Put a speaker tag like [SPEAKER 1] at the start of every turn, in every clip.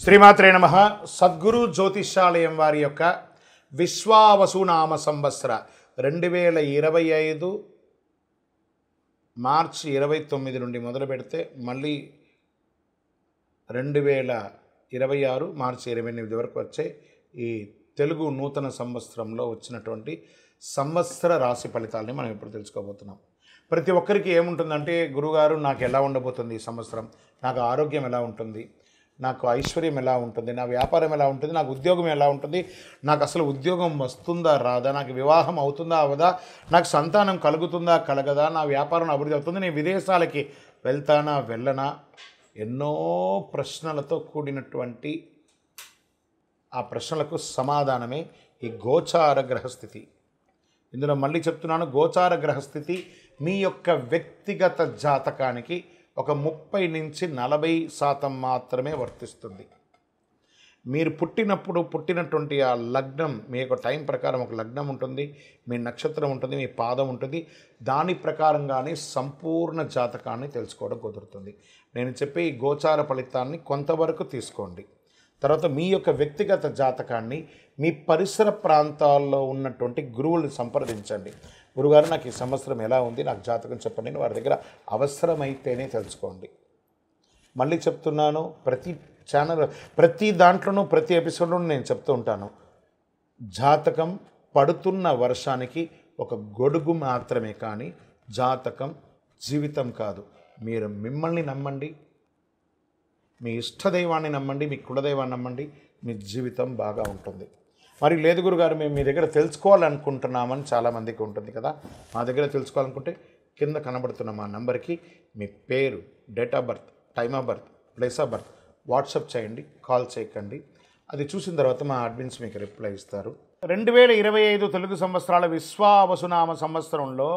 [SPEAKER 1] శ్రీమాత్రే నమః. సద్గురు జ్యోతిష్యాలయం వారి యొక్క విశ్వావసునామ సంవత్సర 2025 మార్చి 29 నుండి మొదలు పెడితే మళ్ళీ 2026 మార్చి 28 వరకు వచ్చే ఈ తెలుగు నూతన సంవత్సరంలో వచ్చినటువంటి సంవత్సర రాశి ఫలితాలని మనం ఇప్పుడు తెలుసుకోబోతున్నాం. ప్రతి ఒక్కరికి ఏముంటుందంటే, గురుగారు నాకు ఎలా ఉండబోతుంది ఈ సంవత్సరం, నాకు ఆరోగ్యం ఎలా ఉంటుంది, నాకు ఐశ్వర్యం ఎలా ఉంటుంది, నా వ్యాపారం ఎలా ఉంటుంది, నాకు ఉద్యోగం ఎలా ఉంటుంది, నాకు అసలు ఉద్యోగం వస్తుందా రాదా, నాకు వివాహం అవుతుందా అవదా, నాకు సంతానం కలుగుతుందా కలగదా, నా వ్యాపారం అభివృద్ధి అవుతుంది, నేను విదేశాలకి వెళ్తానా వెళ్ళనా, ఎన్నో ప్రశ్నలతో కూడినటువంటి ఆ ప్రశ్నలకు సమాధానమే ఈ గోచార గ్రహస్థితి. ఇందులో మళ్ళీ చెప్తున్నాను, గోచార గ్రహస్థితి మీ యొక్క వ్యక్తిగత జాతకానికి ఒక 30 నుంచి 40% మాత్రమే వర్తిస్తుంది. మీరు పుట్టినటువంటి ఆ లగ్నం, మీ యొక్క టైం ప్రకారం ఒక లగ్నం ఉంటుంది, మీ నక్షత్రం ఉంటుంది, మీ పాదం ఉంటుంది, దాని ప్రకారంగానే సంపూర్ణ జాతకాన్ని తెలుసుకోవడం కుదురుతుంది. నేను చెప్పే ఈ గోచార ఫలితాన్ని కొంతవరకు తీసుకోండి. తర్వాత మీ యొక్క వ్యక్తిగత జాతకాన్ని మీ పరిసర ప్రాంతాల్లో ఉన్నటువంటి గురువుల్ని సంప్రదించండి. గురుగారు నాకు ఈ సంవత్సరం ఎలా ఉంది, నాకు జాతకం చెప్పండి అని వారి దగ్గర అవసరమైతేనే తెలుసుకోండి. మళ్ళీ చెప్తున్నాను, ప్రతి దాంట్లోనూ ప్రతి ఎపిసోడ్లోనూ నేను చెప్తూ ఉంటాను, జాతకం పడుతున్న వర్షానికి ఒక గొడుగు మాత్రమే, కానీ జాతకం జీవితం కాదు. మీరు మిమ్మల్ని నమ్మండి, మీ ఇష్టదైవాన్ని నమ్మండి, మీ కులదైవాన్ని నమ్మండి, మీ జీవితం బాగా ఉంటుంది. మరి లేదు గురుగారు, మేము మీ దగ్గర తెలుసుకోవాలనుకుంటున్నామని చాలామందికి ఉంటుంది కదా. మా దగ్గర తెలుసుకోవాలనుకుంటే కింద కనబడుతున్న మా నంబర్కి మీ పేరు, date of birth, time of birth, place of birth WhatsApp చేయండి, కాల్ చేయకండి. అది చూసిన తర్వాత మా అడ్మిన్స్ మీకు రిప్లై ఇస్తారు. 2025 తెలుగు సంవత్సరాల విశ్వావసునామ సంవత్సరంలో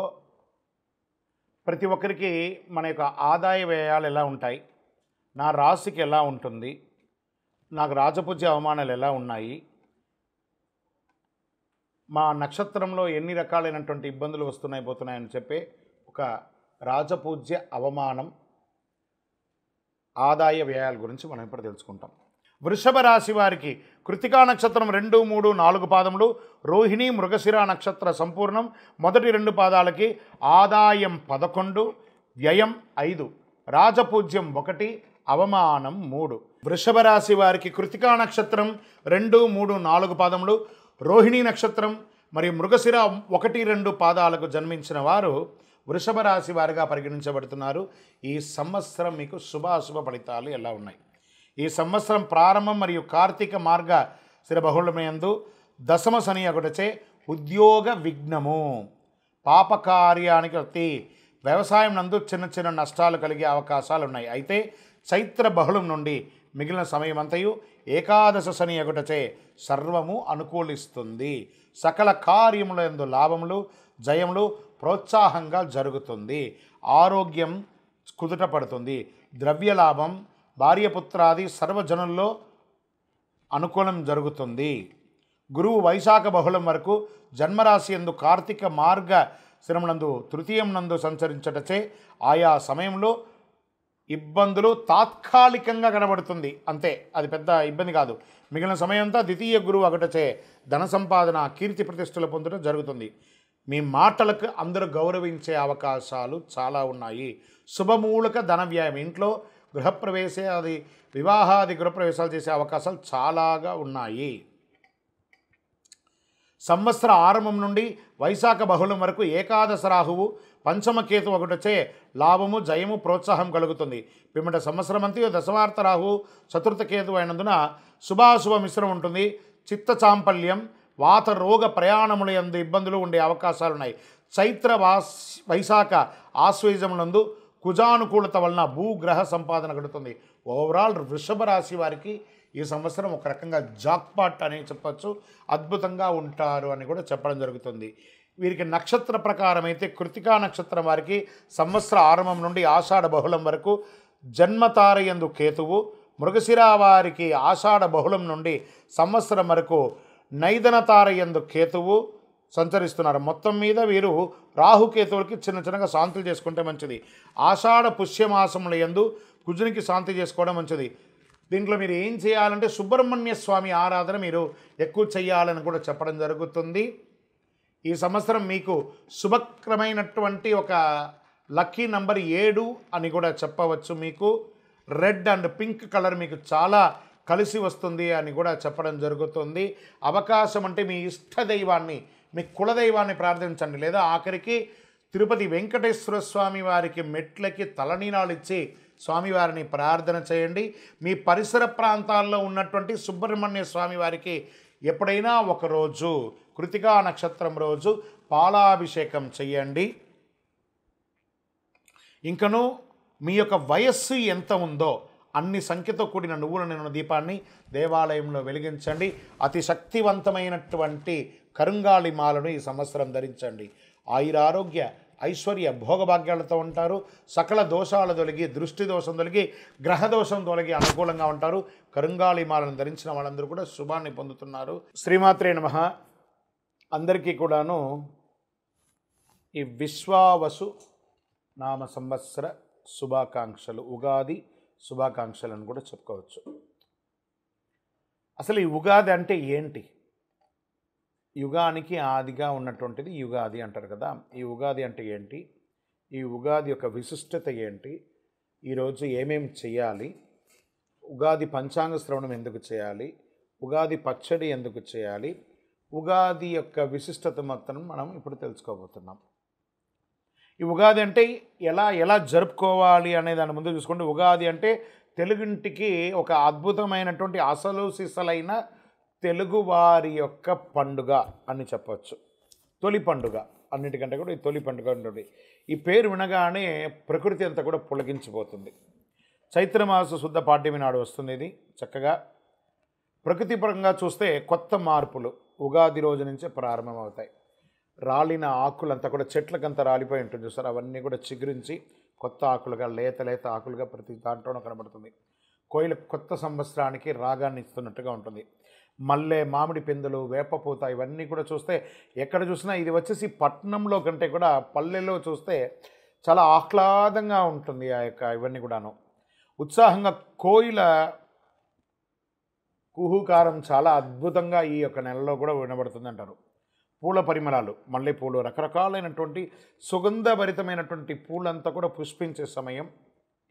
[SPEAKER 1] ప్రతి ఒక్కరికి మన యొక్క ఆదాయ వ్యయాలు ఎలా ఉంటాయి, నా రాశికి ఎలా ఉంటుంది, నాకు రాజపూజ్య అవమానాలు ఎలా ఉన్నాయి, మా నక్షత్రంలో ఎన్ని రకాలైనటువంటి ఇబ్బందులు పోతున్నాయని చెప్పే ఒక రాజపూజ్య అవమానం ఆదాయ వ్యయాల గురించి మనం ఇప్పుడు తెలుసుకుంటాం. వృషభ రాశి వారికి కృతికా నక్షత్రం 2, 3, 4 పాదములు, రోహిణి మృగశిర నక్షత్ర సంపూర్ణం మొదటి 2 పాదాలకి ఆదాయం 11, వ్యయం 5, రాజపూజ్యం 1, అవమానం 3. వృషభ రాశి వారికి కృతికా నక్షత్రం 2, 3, 4 పాదములు, రోహిణి నక్షత్రం మరియు మృగశిర 1, 2 పాదాలకు జన్మించిన వారు వృషభ రాశి వారిగా పరిగణించబడుతున్నారు. ఈ సంవత్సరం మీకు శుభాశుభ ఫలితాలు ఎలా ఉన్నాయి? ఈ సంవత్సరం ప్రారంభం మరియు కార్తీక మార్గ శిర బహుళమయందు దశమ శని ఒకటచే ఉద్యోగ విఘ్నము, పాపకార్యానికి వృత్తి, వ్యవసాయం నందు చిన్న నష్టాలు కలిగే అవకాశాలు ఉన్నాయి. అయితే చైత్ర బహుళం నుండి మిగిలిన సమయమంతయు ఏకాదశ శని ఒకటచే సర్వము అనుకూలిస్తుంది. సకల కార్యముల యందు లాభములు, జయములు ప్రోత్సాహంగా జరుగుతుంది. ఆరోగ్యం కుదుట పడుతుంది. ద్రవ్యలాభం, భార్యపుత్రాది సర్వజనుల్లో అనుకూలం జరుగుతుంది. గురువు వైశాఖ బహుళం వరకు జన్మరాశి యందు కార్తీక మార్గ శిరమునందు తృతీయం నందు సంచరించటచే ఆయా సమయంలో ఇబ్బందులు తాత్కాలికంగా కనబడుతుంది, అంతే, అది పెద్ద ఇబ్బంది కాదు. మిగిలిన సమయంతో ద్వితీయ గురువు ఒకటచే ధన సంపాదన, కీర్తి ప్రతిష్టలు పొందడం జరుగుతుంది. మీ మాటలకు అందరూ గౌరవించే అవకాశాలు చాలా ఉన్నాయి. శుభమూలక ధన వ్యయం, ఇంట్లో గృహప్రవేశాది వివాహాది గృహప్రవేశాలు చేసే అవకాశాలు చాలాగా ఉన్నాయి. సంవత్సర ఆరంభం నుండి వైశాఖ బహుళం వరకు ఏకాదశ రాహువు పంచమకేతు ఒకటొచ్చే లాభము, జయము, ప్రోత్సాహం కలుగుతుంది. పిమ్మట సంవత్సరం అంతా దశమార్త రాహువు చతుర్థ కేతు అయినందున శుభాశుభ మిశ్రమం ఉంటుంది. చిత్త చాంపల్యం, వాత రోగ ప్రయాణముల యందు ఇబ్బందులు ఉండే అవకాశాలు ఉన్నాయి. చైత్ర వైశాఖ ఆశ్వయుజములందు కుజానుకూలత వలన భూగ్రహ సంపాదన కలుగుతుంది. ఓవరాల్ వృషభ రాశి వారికి ఈ సంవత్సరం ఒక రకంగా జాక్పాట్ అని చెప్పచ్చు, అద్భుతంగా ఉంటారు అని కూడా చెప్పడం జరుగుతుంది. వీరికి నక్షత్ర ప్రకారం అయితే కృతికా నక్షత్రం వారికి సంవత్సర ఆరంభం నుండి ఆషాఢ బహుళం వరకు జన్మతారయందు కేతువు, మృగశిర వారికి ఆషాఢ బహుళం నుండి సంవత్సరం వరకు నైదన తారయందు కేతువు సంచరిస్తున్నారు. మొత్తం మీద వీరు రాహుకేతువులకి చిన్నగా శాంతులు చేసుకుంటే మంచిది. ఆషాఢ పుష్యమాసముల యందు కుజునికి శాంతి చేసుకోవడం మంచిది. దీంట్లో మీరు ఏం చేయాలంటే సుబ్రహ్మణ్య స్వామి ఆరాధన మీరు ఎక్కువ చేయాలని కూడా చెప్పడం జరుగుతుంది. ఈ సంవత్సరం మీకు శుభకరమైనటువంటి ఒక లక్కీ నంబర్ 7 అని కూడా చెప్పవచ్చు. మీకు రెడ్ అండ్ పింక్ కలర్ మీకు చాలా కలిసి వస్తుంది అని కూడా చెప్పడం జరుగుతుంది. అవకాశం అంటే మీ ఇష్ట దైవాన్ని, మీ కులదైవాన్ని ప్రార్థించండి. లేదా ఆఖరికి తిరుపతి వెంకటేశ్వర స్వామి వారికి మెట్లకి తలనీలాలు ఇచ్చి స్వామివారిని ప్రార్థన చేయండి. మీ పరిసర ప్రాంతాల్లో ఉన్నటువంటి సుబ్రహ్మణ్య స్వామి వారికి ఎప్పుడైనా ఒకరోజు కృతికా నక్షత్రం రోజు పాలాభిషేకం చేయండి. ఇంకను మీ యొక్క వయస్సు ఎంత ఉందో అన్ని సంఖ్యతో కూడిన నువ్వుల నూనె దీపాన్ని దేవాలయంలో వెలిగించండి. అతి శక్తివంతమైనటువంటి కరుంగాళి మాలను ఈ సంవత్సరం ధరించండి. ఆయురారోగ్య ఐశ్వర్య భోగభాగ్యాలతో ఉంటారు. సకల దోషాలు తొలగి, దృష్టి దోషం తొలగి, గ్రహదోషం తొలగి అనుకూలంగా ఉంటారు. కరుంగాళి మాలను ధరించిన వాళ్ళందరూ కూడా శుభాన్ని పొందుతున్నారు. శ్రీమాత్రే నమః. అందరికీ కూడాను ఈ విశ్వావసు నామ సంవత్సర శుభాకాంక్షలు, ఉగాది శుభాకాంక్షలను కూడా చెప్పుకోవచ్చు. అసలు ఈ ఉగాది అంటే ఏంటి? యుగానికి ఆదిగా ఉన్నటువంటిది యుగాది అంటారు కదా. ఈ ఉగాది అంటే ఏంటి? ఈ ఉగాది యొక్క విశిష్టత ఏంటి? ఈరోజు ఏమేమి చేయాలి? ఉగాది పంచాంగ శ్రవణం ఎందుకు చేయాలి? ఉగాది పచ్చడి ఎందుకు చేయాలి? ఉగాది యొక్క విశిష్టత మొత్తం మనం ఇప్పుడు తెలుసుకోబోతున్నాం. ఈ ఉగాది అంటే ఎలా జరుపుకోవాలి అనే దాని ముందు చూసుకోండి. ఉగాది అంటే తెలుగింటికి ఒక అద్భుతమైనటువంటి అసలు సిసలైన తెలుగువారి యొక్క పండుగ అని చెప్పవచ్చు. తొలి పండుగ అన్నిటికంటే కూడా ఈ తొలి పండుగ ఉంటుంది. ఈ పేరు వినగానే ప్రకృతి అంతా కూడా పులకించిపోతుంది. చైత్రమాస శుద్ధ పాడ్యమి నాడు వస్తుంది. ఇది చక్కగా ప్రకృతి పరంగా చూస్తే కొత్త మార్పులు ఉగాది రోజు నుంచే ప్రారంభమవుతాయి. రాలిన ఆకులంతా కూడా చెట్లకంతా రాలిపోయి ఉంటుంది చూస్తారు, అవన్నీ కూడా చిగురించి కొత్త ఆకులుగా లేత ఆకులుగా ప్రతి దాంట్లోనూ కనబడుతుంది. కోయిల కొత్త సంవత్సరానికి రాగాన్ని ఇస్తున్నట్టుగా ఉంటుంది. మల్లె, మామిడి పిందులు, వేపపూత ఇవన్నీ కూడా చూస్తే ఎక్కడ చూసినా ఇది వచ్చేసి పట్టణంలో కంటే కూడా పల్లెల్లో చూస్తే చాలా ఆహ్లాదంగా ఉంటుంది. ఆ యొక్క ఇవన్నీ కూడాను ఉత్సాహంగా కోయిల కుహుకారం చాలా అద్భుతంగా ఈ యొక్క నెలలో కూడా వినబడుతుంది అంటారు. పూల పరిమళాలు, మల్లెపూలు, రకరకాలైనటువంటి సుగంధభరితమైనటువంటి పూలంతా కూడా పుష్పించే సమయం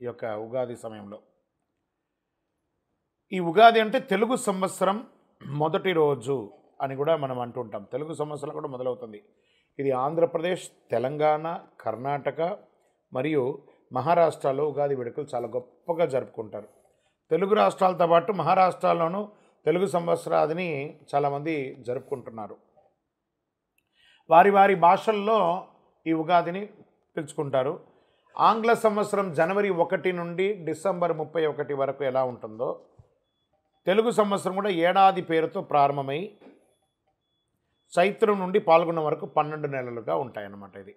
[SPEAKER 1] ఈ యొక్క ఉగాది సమయంలో. ఈ ఉగాది అంటే తెలుగు సంవత్సరం మొదటి రోజు అని కూడా మనం అంటుంటాం. తెలుగు సంవత్సరం కూడా మొదలవుతుంది. ఇది ఆంధ్రప్రదేశ్, తెలంగాణ, కర్ణాటక మరియు మహారాష్ట్రలో ఉగాది వేడుకలు చాలా గొప్పగా జరుపుకుంటారు. తెలుగు రాష్ట్రాలతో పాటు మహారాష్ట్రలోనూ తెలుగు సంవత్సరాదిని చాలామంది జరుపుకుంటున్నారు. వారి భాషల్లో ఈ ఉగాదిని పిలుచుకుంటారు. ఆంగ్ల సంవత్సరం జనవరి 1 నుండి డిసెంబర్ 31 వరకు ఎలా ఉంటుందో తెలుగు సంవత్సరం కూడా ఏడాది పేరుతో ప్రారంభమై చైత్రం నుండి పాల్గొన్న వరకు 12 నెలలుగా ఉంటాయన్నమాట. ఇది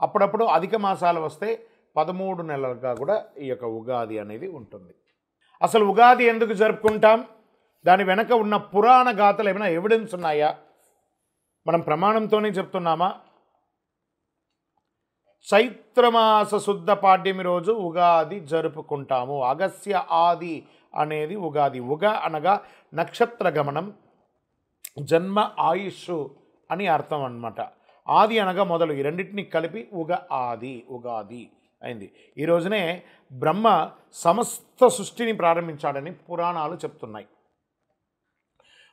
[SPEAKER 1] అప్పుడప్పుడు అధిక మాసాలు వస్తే 13 నెలలుగా కూడా ఈ యొక్క ఉగాది అనేది ఉంటుంది. అసలు ఉగాది ఎందుకు జరుపుకుంటాం? దాని వెనక ఉన్న పురాణ గాథలు ఏమైనా ఎవిడెన్స్ ఉన్నాయా? మనం ప్రమాణంతోనే చెప్తున్నామా? చైత్రమాస శుద్ధ పాడ్యమి రోజు ఉగాది జరుపుకుంటాము. అగస్య ఆది అనేది ఉగాది. ఉగ అనగా నక్షత్ర గమనం, జన్మ, ఆయుష్ అని అర్థం అన్నమాట. ఆది అనగా మొదలు, ఈ రెండింటిని కలిపి ఉగాది అయింది. ఈ రోజునే బ్రహ్మ సమస్త సృష్టిని ప్రారంభించాడని పురాణాలు చెప్తున్నాయి.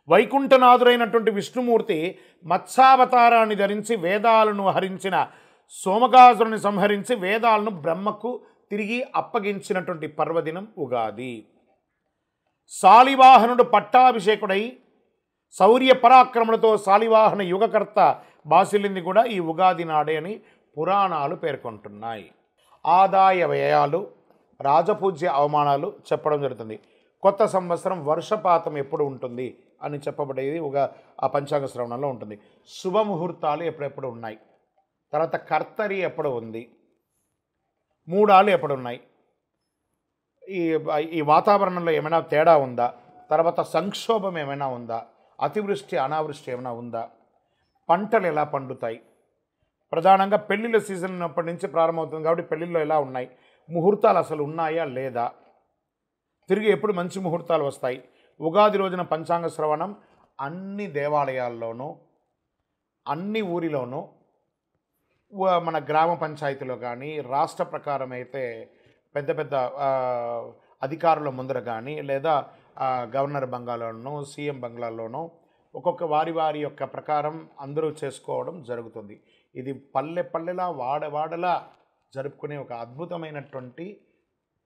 [SPEAKER 1] వైకుంఠనాథుడైనటువంటి విష్ణుమూర్తి మత్స్యావతారాన్ని ధరించి వేదాలను హరించిన సోమకాసురుని సంహరించి వేదాలను బ్రహ్మకు తిరిగి అప్పగించినటువంటి పర్వదినం ఉగాది. శాలివాహనుడు పట్టాభిషేకుడై శౌర్య పరాక్రమణతో శాలివాహన యుగకర్త బాసిల్లింది కూడా ఈ ఉగాది నాడే అని పురాణాలు పేర్కొంటున్నాయి. ఆదాయ వ్యయాలు, రాజపూజ్య అవమానాలు చెప్పడం జరుగుతుంది. కొత్త సంవత్సరం వర్షపాతం ఎప్పుడు ఉంటుంది అని చెప్పబడేది ఆ పంచాంగ శ్రవణంలో ఉంటుంది. శుభముహూర్తాలు ఎప్పుడెప్పుడు ఉన్నాయి, తర్వాత కర్తరి ఎప్పుడు ఉంది, మూడాలు ఎప్పుడు ఉన్నాయి, ఈ వాతావరణంలో ఏమైనా తేడా ఉందా, తర్వాత సంక్షోభం ఏమైనా ఉందా, అతివృష్టి అనావృష్టి ఏమైనా ఉందా, పంటలు ఎలా పండుతాయి, ప్రధానంగా పెళ్ళిళ్ళ సీజన్ అప్పటి నుంచి ప్రారంభమవుతుంది కాబట్టి పెళ్ళిళ్ళు ఎలా ఉన్నాయి, ముహూర్తాలు అసలు ఉన్నాయా లేదా, తిరిగి ఎప్పుడు మంచి ముహూర్తాలు వస్తాయి. ఉగాది రోజున పంచాంగ శ్రవణం అన్ని దేవాలయాల్లోనూ, అన్ని ఊరిలోనూ, మన గ్రామ పంచాయతీలో కానీ, రాష్ట్ర ప్రకారం అయితే పెద్ద పెద్ద అధికారుల ముందర కానీ, లేదా గవర్నర్ బంగ్లాలోనూ, సీఎం బంగ్లాల్లోనూ ఒక్కొక్క వారి వారి యొక్క ప్రకారం అందరూ చేసుకోవడం జరుగుతుంది. ఇది పల్లె పల్లెలా, వాడవాడలా జరుపుకునే ఒక అద్భుతమైనటువంటి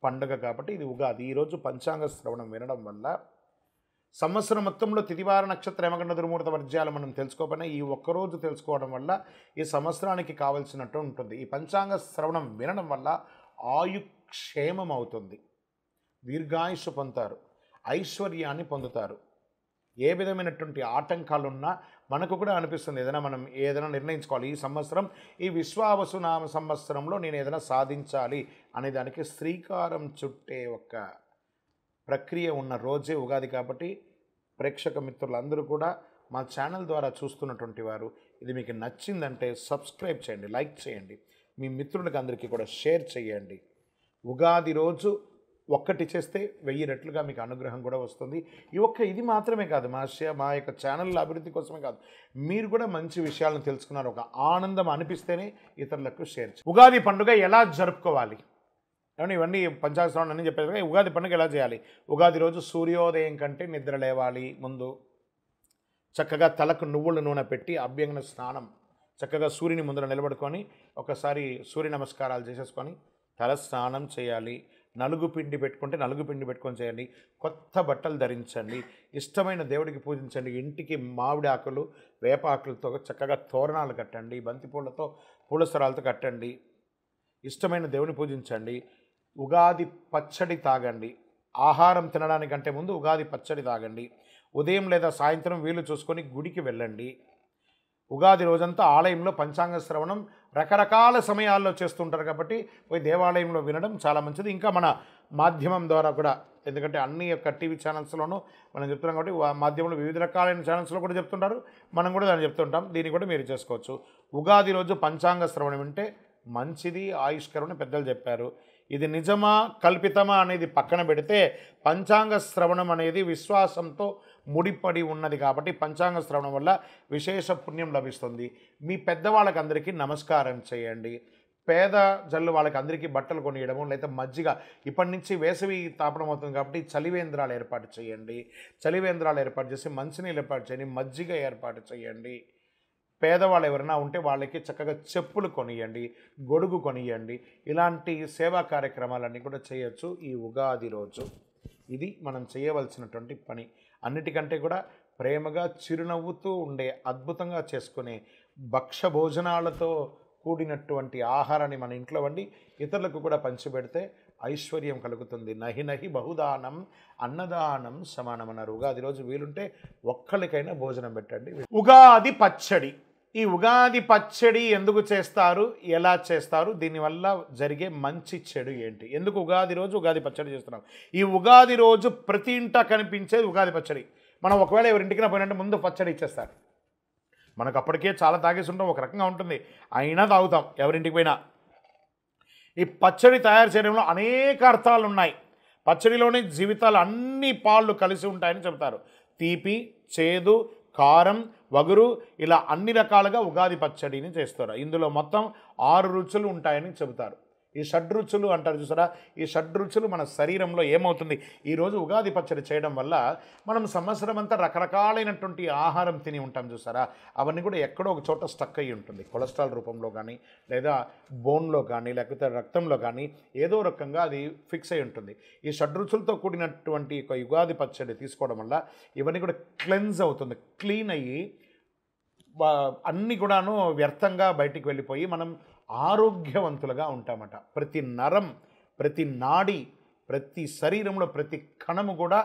[SPEAKER 1] పండుగ కాబట్టి ఇది ఉగాది. ఈరోజు పంచాంగ శ్రవణం వినడం వల్ల సంవత్సరం మొత్తంలో తిథివార నక్షత్ర యమగండ దుర్ముహూర్త వర్జ్యాలు మనం తెలుసుకోకపోయినా ఈ ఒక్కరోజు తెలుసుకోవడం వల్ల ఈ సంవత్సరానికి కావలసినట్టు ఉంటుంది. ఈ పంచాంగ శ్రవణం వినడం వల్ల ఆయుక్షేమం అవుతుంది, దీర్ఘాయుష్ పొందుతారు, ఐశ్వర్యాన్ని పొందుతారు. ఏ విధమైనటువంటి ఆటంకాలున్నా మనకు కూడా అనిపిస్తుంది మనం ఏదైనా నిర్ణయించుకోవాలి, ఈ సంవత్సరం ఈ విశ్వావసునామ సంవత్సరంలో నేను ఏదైనా సాధించాలి అనే దానికి శ్రీకారం చుట్టే ఒక ప్రక్రియ ఉన్న రోజే ఉగాది. కాబట్టి ప్రేక్షక మిత్రులందరూ కూడా మా ఛానల్ ద్వారా చూస్తున్నటువంటి వారు ఇది మీకు నచ్చిందంటే సబ్స్క్రైబ్ చేయండి, లైక్ చేయండి, మీ మిత్రులకు అందరికీ కూడా షేర్ చేయండి. ఉగాది రోజు ఒక్కటి చేస్తే 1000 రెట్లుగా మీకు అనుగ్రహం కూడా వస్తుంది. ఇది మాత్రమే కాదు, మా యొక్క ఛానల్ అభివృద్ధి కోసమే కాదు, మీరు కూడా మంచి విషయాలను తెలుసుకున్నారు, ఒక ఆనందం అనిపిస్తేనే ఇతరులకు షేర్ చేయండి. ఉగాది పండుగ ఎలా జరుపుకోవాలి ఏమన్నా ఇవన్నీ పంచాంగ శ్రవణం అన్నీ చెప్పేది. ఉగాది పండుగ ఎలా చేయాలి? ఉగాది రోజు సూర్యోదయం కంటే నిద్ర లేవాలి. ముందు చక్కగా తలకు నువ్వుల నూనె పెట్టి అభ్యంగన స్నానం, చక్కగా సూర్యుని ముందర నిలబడుకొని ఒకసారి సూర్య నమస్కారాలు చేసేసుకొని తల స్నానం చేయాలి. నలుగు పిండి పెట్టుకుంటే నలుగు పిండి పెట్టుకొని చేయండి. కొత్త బట్టలు ధరించండి, ఇష్టమైన దేవుడికి పూజించండి. ఇంటికి మామిడి ఆకులు, వేప ఆకులతో చక్కగా తోరణాలు కట్టండి, బంతిపూలతో, పూలసరాలతో కట్టండి, ఇష్టమైన దేవుని పూజించండి. ఉగాది పచ్చడి తాగండి. ఆహారం తినడానికంటే ముందు ఉగాది పచ్చడి తాగండి. ఉదయం లేదా సాయంత్రం వీలు చూసుకొని గుడికి వెళ్ళండి. ఉగాది రోజంతా ఆలయంలో పంచాంగ శ్రవణం రకరకాల సమయాల్లో చేస్తుంటారు కాబట్టి పోయి దేవాలయంలో వినడం చాలా మంచిది. ఇంకా మన మాధ్యమం ద్వారా కూడా, ఎందుకంటే అన్ని యొక్క టీవీ ఛానల్స్లోనూ మనం చెప్తున్నాం కాబట్టి మాధ్యమంలో వివిధ రకాలైన ఛానల్స్లో కూడా చెప్తుంటారు, మనం కూడా దాన్ని చెప్తుంటాం. దీన్ని కూడా మీరు చేసుకోవచ్చు. ఉగాది రోజు పంచాంగ శ్రవణం వింటే మంచిది, ఆయుష్కరమని పెద్దలు చెప్పారు. ఇది నిజమా కల్పితమా అనేది పక్కన పెడితే పంచాంగ శ్రవణం అనేది విశ్వాసంతో ముడిపడి ఉన్నది కాబట్టి పంచాంగ శ్రవణం వల్ల విశేష పుణ్యం లభిస్తుంది. మీ పెద్దవాళ్ళకి అందరికీ నమస్కారం చేయండి. పేద జల్లు వాళ్ళకి అందరికీ బట్టలు కొనియడము, లేదా మజ్జిగ, ఇప్పటి నుంచి వేసవి తాపడం అవుతుంది కాబట్టి చలివేంద్రాలు ఏర్పాటు చేయండి. చలివేంద్రాలు ఏర్పాటు చేసి మంచినీళ్ళు ఏర్పాటు చేయండి, మజ్జిగ ఏర్పాటు చేయండి. పేదవాళ్ళు ఎవరైనా ఉంటే వాళ్ళకి చక్కగా చెప్పులు కొనియండి, గొడుగు కొనియండి. ఇలాంటి సేవా కార్యక్రమాలన్నీ కూడా చేయొచ్చు ఈ ఉగాది రోజు. ఇది మనం చేయవలసినటువంటి పని. అన్నిటికంటే కూడా ప్రేమగా చిరునవ్వుతూ ఉండే, అద్భుతంగా చేసుకునే భక్ష భోజనాలతో కూడినటువంటి ఆహారాన్ని మన ఇంట్లో వండి ఇతరులకు కూడా పంచిపెడితే ఐశ్వర్యం కలుగుతుంది. నహి నహి బహుదానం అన్నదానం సమానం అన్నారు. ఉగాది రోజు వీలుంటే ఒక్కరికైనా భోజనం పెట్టండి. ఉగాది పచ్చడి. ఈ ఉగాది పచ్చడి ఎందుకు చేస్తారు, ఎలా చేస్తారు, దీనివల్ల జరిగే మంచి చెడు ఏంటి, ఎందుకు ఉగాది రోజు ఉగాది పచ్చడి చేస్తున్నాం? ఈ ఉగాది రోజు ప్రతి ఇంట కనిపించేది ఉగాది పచ్చడి. మనం ఒకవేళ ఎవరింటికి పోయినట్టు ముందు పచ్చడి ఇచ్చేస్తారు. మనకు అప్పటికే చాలా తాగేసి ఉంటాం, ఒక రకంగా ఉంటుంది, అయినా తాగుతాం ఎవరింటికి పోయినా. ఈ పచ్చడి తయారు చేయడంలో అనేక అర్థాలు ఉన్నాయి. పచ్చడిలోనే జీవితాలు అన్ని పాళ్ళు కలిసి ఉంటాయని చెబుతారు. తీపి, చేదు, కారం, వగురు, ఇలా అన్ని రకాలుగా ఉగాది పచ్చడిని చేస్తారు. ఇందులో మొత్తం 6 రుచులు ఉంటాయని చెబుతారు. ఈ షడ్రుచులు అంటారు చూసారా, ఈ షడ్రుచులు మన శరీరంలో ఏమవుతుంది, ఈరోజు ఉగాది పచ్చడి చేయడం వల్ల మనం సంవత్సరం అంతా రకరకాలైనటువంటి ఆహారం తిని ఉంటాం చూసారా, అవన్నీ కూడా ఎక్కడో ఒక చోట స్టక్ అయ్యి ఉంటుంది. కొలెస్ట్రాల్ రూపంలో కానీ, లేదా బోన్లో కానీ, లేకపోతే రక్తంలో కానీ ఏదో రకంగా అది ఫిక్స్ అయి ఉంటుంది. ఈ షడ్రుచులతో కూడినటువంటి ఒక ఉగాది పచ్చడి తీసుకోవడం వల్ల ఇవన్నీ కూడా క్లెన్స్ అవుతుంది, క్లీన్ అయ్యి అన్నీ కూడాను వ్యర్థంగా బయటికి వెళ్ళిపోయి మనం ఆరోగ్యవంతులుగా ఉంటామట. ప్రతి నరం, ప్రతి నాడి, ప్రతి శరీరంలో ప్రతి కణము కూడా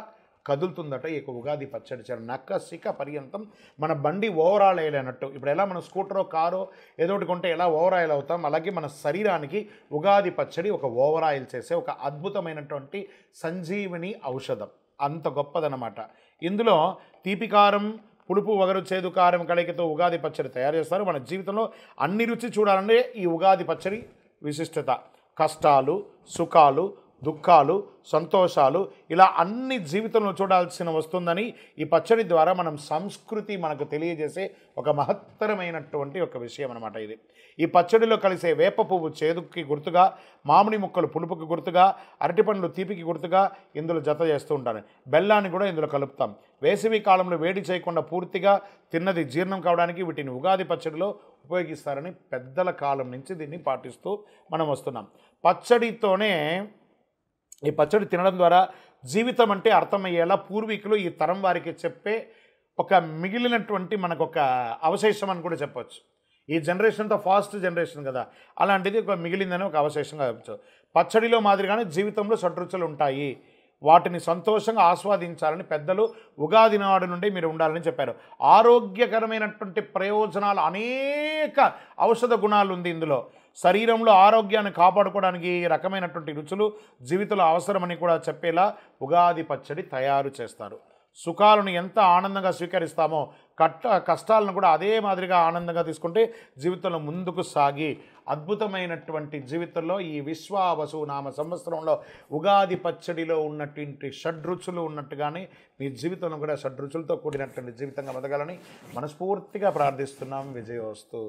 [SPEAKER 1] కదులుతుందట ఈ ఉగాది పచ్చడి చేయడం. నక్కసిక పర్యంతం మన బండి ఓవర్ ఆయిల్ అయినట్టు. ఇప్పుడు ఎలా మనం స్కూటరో కారో ఏదో ఒకటి కొంటే ఎలా ఓవర్ ఆయిల్ అవుతాం, అలాగే మన శరీరానికి ఉగాది పచ్చడి ఒక ఓవర్ ఆయిల్ చేసే ఒక అద్భుతమైనటువంటి సంజీవిని ఔషధం. అంత గొప్పదనమాట. ఇందులో తీపికారం, పులుపు, వగరు, చేదు, కారం కలయికతో ఉగాది పచ్చడి తయారు చేస్తారు. మన జీవితంలో అన్ని రుచి చూడాలంటే ఈ ఉగాది పచ్చడి విశిష్టత. కష్టాలు, సుఖాలు, దుఃఖాలు, సంతోషాలు ఇలా అన్ని జీవితంలో చూడాల్సిన వస్తుందని ఈ పచ్చడి ద్వారా మనం సంస్కృతి మనకు తెలియజేసే ఒక మహత్తరమైనటువంటి ఒక విషయం అన్నమాట ఇది. ఈ పచ్చడిలో కలిసే వేప పువ్వు చేదుకి గుర్తుగా, మామిడి ముక్కలు పులుపుకి గుర్తుగా, అరటిపండ్లు తీపికి గుర్తుగా ఇందులో జత చేస్తూ ఉంటాను. బెల్లాన్ని కూడా ఇందులో కలుపుతాం. వేసవి కాలంలో వేడి చేయకుండా పూర్తిగా తిన్నది జీర్ణం కావడానికి వీటిని ఉగాది పచ్చడిలో ఉపయోగిస్తారని పెద్దల కాలం నుంచి దీన్ని పాటిస్తూ మనం వస్తున్నాం. పచ్చడితోనే ఈ పచ్చడి తినడం ద్వారా జీవితం అంటే అర్థమయ్యేలా పూర్వీకులు ఈ తరం వారికి చెప్పే ఒక మిగిలినటువంటి మనకొక అవశేషం అని కూడా చెప్పవచ్చు. ఈ జనరేషన్తో ఫాస్ట్ జనరేషన్ కదా, అలాంటిది ఒక మిగిలిందని ఒక అవశేషంగా చెప్పచ్చు. పచ్చడిలో మాదిరిగానే జీవితంలో షడ్రుచులు ఉంటాయి, వాటిని సంతోషంగా ఆస్వాదించాలని పెద్దలు ఉగాది నాడు నుండి మీరు ఉండాలని చెప్పారు. ఆరోగ్యకరమైనటువంటి ప్రయోజనాలు అనేక ఔషధ గుణాలు ఉంది ఇందులో. శరీరంలో ఆరోగ్యాన్ని కాపాడుకోవడానికి ఈ రకమైనటువంటి రుచులు జీవితంలో అవసరమని కూడా చెప్పేలా ఉగాది పచ్చడి తయారు చేస్తారు. సుఖాలను ఎంత ఆనందంగా స్వీకరిస్తామో కష్టాలను కూడా అదే మాదిరిగా ఆనందంగా తీసుకుంటే జీవితంలో ముందుకు సాగి అద్భుతమైనటువంటి జీవితంలో ఈ విశ్వావసు నామ సంవత్సరంలో ఉగాది పచ్చడిలో ఉన్నటువంటి షడ్రుచులు ఉన్నట్టుగానే మీ జీవితంలో కూడా షడ్రుచులతో కూడినటువంటి జీవితంగా బతకాలని మనస్ఫూర్తిగా ప్రార్థిస్తున్నాం. విజయోస్తు.